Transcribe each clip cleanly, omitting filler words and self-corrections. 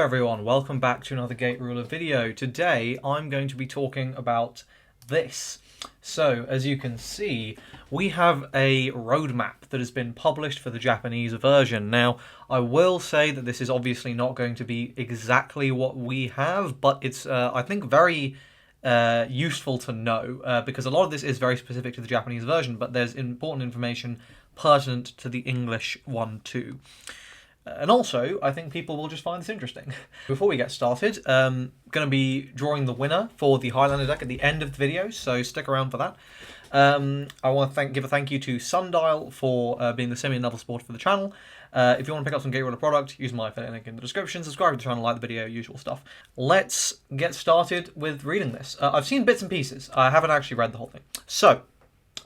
there everyone, welcome back to another Gate Ruler video. Today I'm going to be talking about this. So as you can see, we have a roadmap that has been published for the Japanese version. Now I will say that this is obviously not going to be exactly what we have, but it's I think very useful to know because a lot of this is very specific to the Japanese version, but there's important information pertinent to the English one too. And also, I think people will just find this interesting. Before we get started, going to be drawing the winner for the Highlander deck at the end of the video, so stick around for that. I want to give a thank you to Sundial for being the semi-level supporter for the channel. If you want to pick up some Gate Ruler product, use my affiliate link in the description, subscribe to the channel, like the video, usual stuff. Let's get started with reading this. I've seen bits and pieces, I haven't actually read the whole thing. So,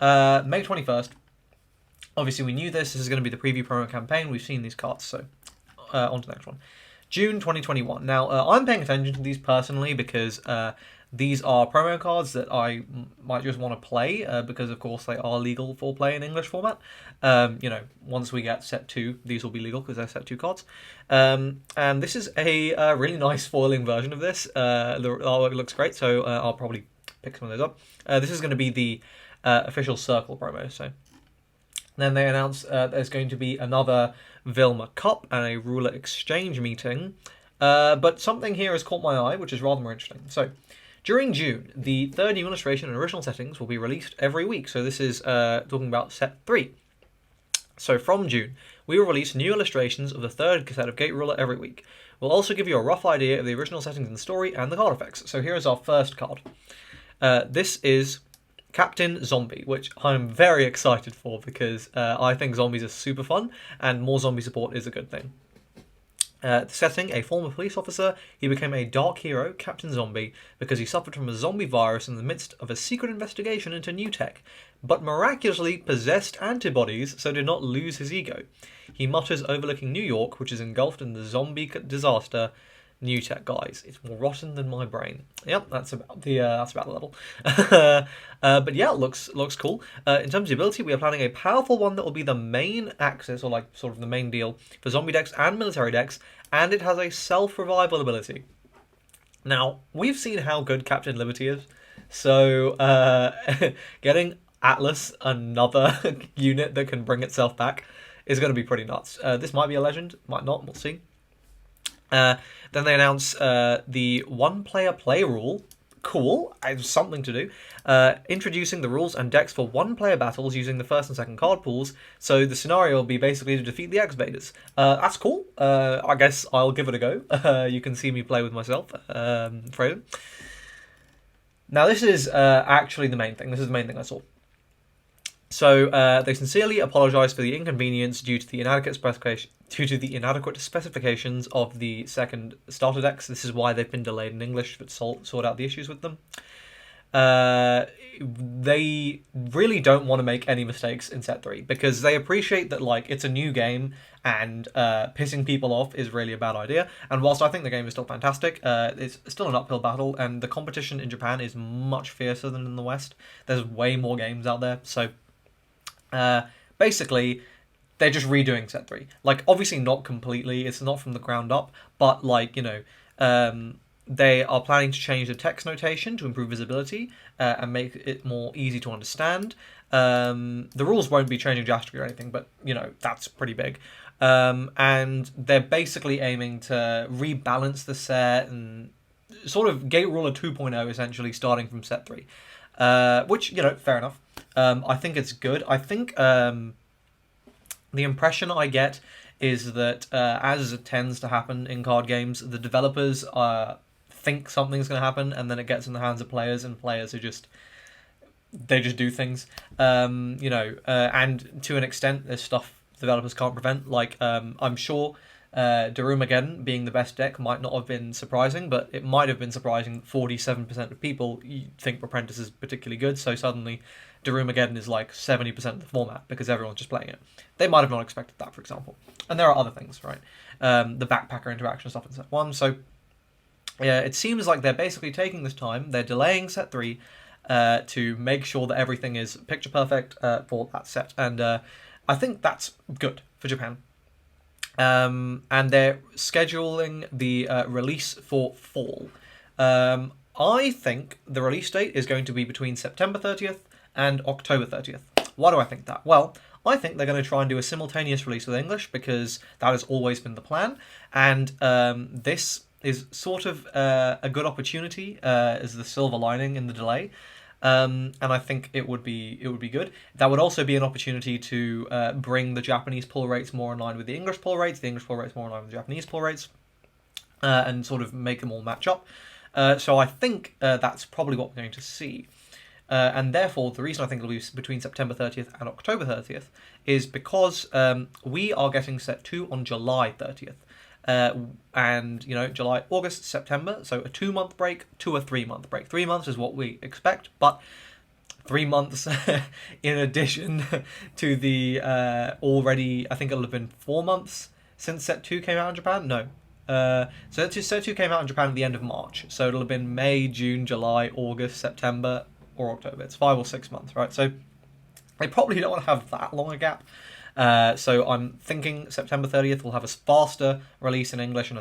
May 21st. Obviously, we knew this is going to be the preview promo campaign. We've seen these cards, so on to the next one. June 2021. Now, I'm paying attention to these personally because these are promo cards that I might just want to play because, of course, they are legal for play in English format. You know, once we get set 2, these will be legal because they're set 2 cards. And this is a really nice foiling version of this. The artwork looks great, so I'll probably pick some of those up. This is going to be the official Circle promo, so... Then they announced there's going to be another Vilma Cup and a ruler exchange meeting. But something here has caught my eye, which is rather more interesting. So, during June, the third new illustration and original settings will be released every week. So this is talking about set 3. So from June, we will release new illustrations of the third set of Gate Ruler every week. We'll also give you a rough idea of the original settings in the story and the card effects. So here is our first card. This is Captain Zombie, which I'm very excited for because I think zombies are super fun and more zombie support is a good thing. The setting, a former police officer, he became a dark hero, Captain Zombie, because he suffered from a zombie virus in the midst of a secret investigation into new tech, but miraculously possessed antibodies so did not lose his ego. He mutters overlooking New York, which is engulfed in the zombie disaster. New tech, guys. It's more rotten than my brain. Yep, that's about the level. But yeah, it looks cool. In terms of ability, we are planning a powerful one that will be the main axis, or like sort of the main deal for zombie decks and military decks, and it has a self-revival ability. Now, we've seen how good Captain Liberty is, so getting Atlas, another unit that can bring itself back, is going to be pretty nuts. This might be a legend, might not, we'll see. Then they announce the one-player play rule. Cool, I have something to do. Introducing the rules and decks for one-player battles using the first and second card pools. So the scenario will be basically to defeat the X-Vaders. That's cool. I guess I'll give it a go. You can see me play with myself, Fredo. Now this is actually the main thing. This is the main thing I saw. So they sincerely apologise for the inconvenience due to the inadequate specifications of the second starter decks. This is why they've been delayed in English, but sort out the issues with them. They really don't want to make any mistakes in set 3 because they appreciate that like it's a new game and pissing people off is really a bad idea. And whilst I think the game is still fantastic, it's still an uphill battle, and the competition in Japan is much fiercer than in the West. There's way more games out there, so. Basically, they're just redoing set 3. Like, obviously not completely, it's not from the ground up, but, like, you know, they are planning to change the text notation to improve visibility and make it more easy to understand. The rules won't be changing drastically or anything, but, you know, that's pretty big. And they're basically aiming to rebalance the set and sort of Gate Ruler 2.0, essentially, starting from set 3. Which, you know, fair enough. I think it's good. I think the impression I get is that, as it tends to happen in card games, the developers think something's going to happen, and then it gets in the hands of players, and players are just do things. You know, and to an extent, there's stuff developers can't prevent. Like, I'm sure Darumageddon being the best deck might not have been surprising, but it might have been surprising that 47% of people think Apprentice is particularly good, so suddenly Darumageddon is like 70% of the format because everyone's just playing it. They might have not expected that, for example. And there are other things, right? The backpacker interaction stuff in set 1, so yeah, it seems like they're basically taking this time, they're delaying set 3 to make sure that everything is picture perfect for that set, and I think that's good for Japan. And they're scheduling the release for fall. I think the release date is going to be between September 30th and October 30th. Why do I think that? Well, I think they're going to try and do a simultaneous release with English because that has always been the plan, and this is sort of a good opportunity as the silver lining in the delay. And I think it would be good. That would also be an opportunity to bring the Japanese pull rates more in line with the English pull rates more in line with the Japanese pull rates, and sort of make them all match up. So I think that's probably what we're going to see. And therefore, the reason I think it'll be between September 30th and October 30th is because we are getting set 2 on July 30th. And, July, August, September, so a 2-month break to a 3-month break. 3 months is what we expect, but 3 months in addition to the already, I think it'll have been 4 months since Set 2 came out in Japan? No. So Set 2 came out in Japan at the end of March, so it'll have been May, June, July, August, September, or October. It's 5 or 6 months, right? So they probably don't want to have that long a gap. So I'm thinking September 30th will have a faster release in English and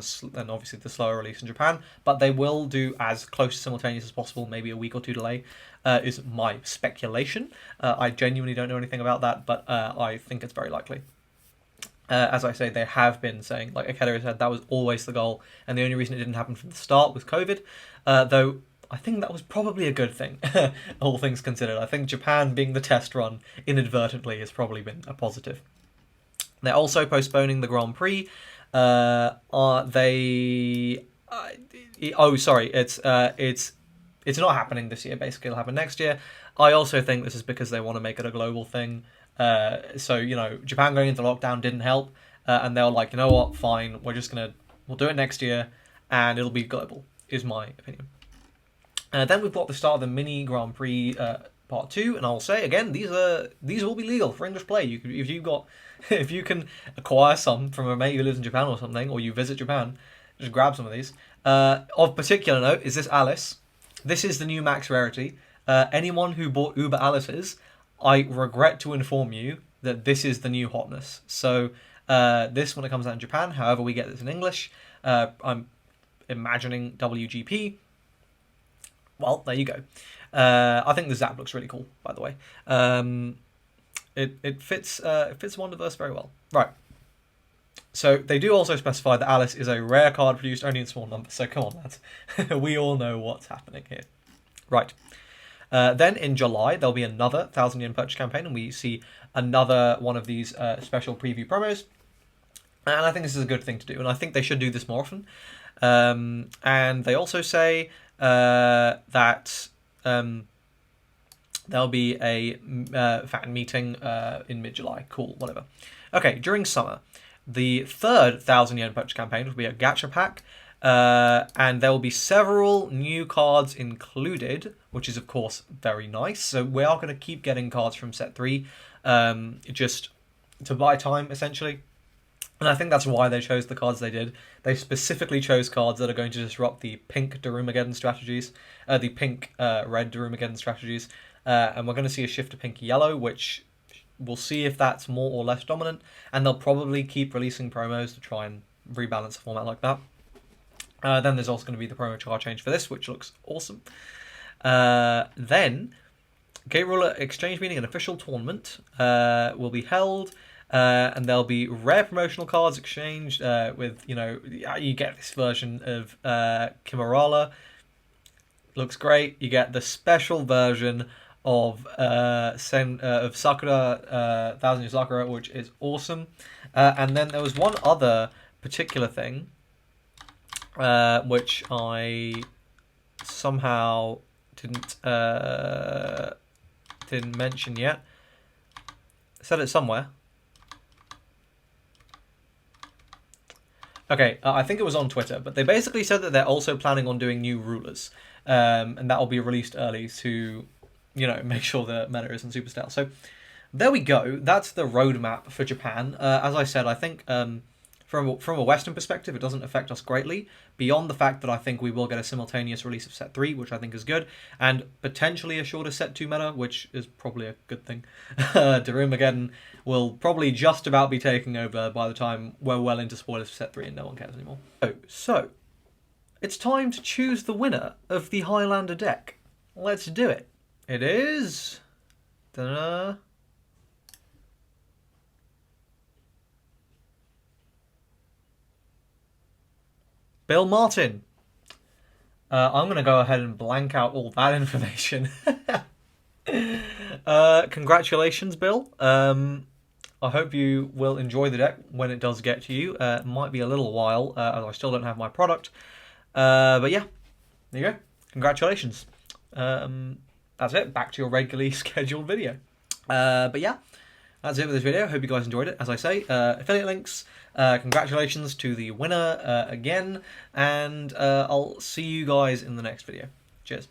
obviously the slower release in Japan, but they will do as close to simultaneous as possible, maybe a week or two delay, is my speculation. I genuinely don't know anything about that, but I think it's very likely. As I say, they have been saying, like Akeda said, that was always the goal, and the only reason it didn't happen from the start was COVID, though I think that was probably a good thing, all things considered. I think Japan being the test run inadvertently has probably been a positive. They're also postponing the Grand Prix. It's not happening this year. Basically, it'll happen next year. I also think this is because they want to make it a global thing. So Japan going into lockdown didn't help, and they were like, you know what, fine, we'll do it next year, and it'll be global. Is my opinion. Then we've got the start of the mini Grand Prix part 2, and I'll say again, these will be legal for English play. If you can acquire some from a mate who lives in Japan or something, or you visit Japan, just grab some of these. Of particular note is this Alice. This is the new max rarity. Anyone who bought Uber Alice's, I regret to inform you that this is the new hotness. So this when it comes out in Japan, however we get this in English, I'm imagining WGP. Well, there you go. I think the Zap looks really cool, by the way. It fits Wonderverse very well. Right. So they do also specify that Alice is a rare card produced only in small numbers. So come on, lads. We all know what's happening here. Right. Then in July, there'll be another 1,000 yen purchase campaign, and we see another one of these special preview promos. And I think this is a good thing to do, and I think they should do this more often. And they also say that there'll be a fan meeting in mid-July. Cool, whatever. Okay, during summer, the third 1,000 yen purchase campaign will be a gacha pack, and there will be several new cards included, which is of course very nice. So we are going to keep getting cards from set 3, just to buy time essentially. And I think that's why they chose the cards they did. They specifically chose cards that are going to disrupt the pink Darumageddon strategies, the pink red Darumageddon strategies, and we're going to see a shift to pink yellow, which we'll see if that's more or less dominant. And they'll probably keep releasing promos to try and rebalance the format like that. Then there's also going to be the promo chart change for this, which looks awesome. Then Gate Ruler Exchange Meeting, an official tournament, will be held. And there'll be rare promotional cards exchanged with, you get this version of Kimarala. Looks great. You get the special version of Sakura, 1,000 Year Sakura, which is awesome. And then there was one other particular thing, which I somehow didn't mention yet. I said it somewhere. Okay, I think it was on Twitter, but they basically said that they're also planning on doing new rulers, and that will be released early to, make sure the meta isn't super stale. So there we go. That's the roadmap for Japan. As I said, I think from from a Western perspective, it doesn't affect us greatly, beyond the fact that I think we will get a simultaneous release of set 3, which I think is good, and potentially a shorter set 2 meta, which is probably a good thing. Darumagedon will probably just about be taking over by the time we're well into spoilers for set 3 and no one cares anymore. So it's time to choose the winner of the Highlander deck. Let's do it. It is... Da-da. Bill Martin. I'm going to go ahead and blank out all that information. Congratulations, Bill. I hope you will enjoy the deck when it does get to you. It might be a little while, as I still don't have my product. But yeah, there you go. Congratulations. That's it. Back to your regularly scheduled video. But yeah, that's it for this video. Hope you guys enjoyed it. As I say, affiliate links. Congratulations to the winner again, and I'll see you guys in the next video. Cheers.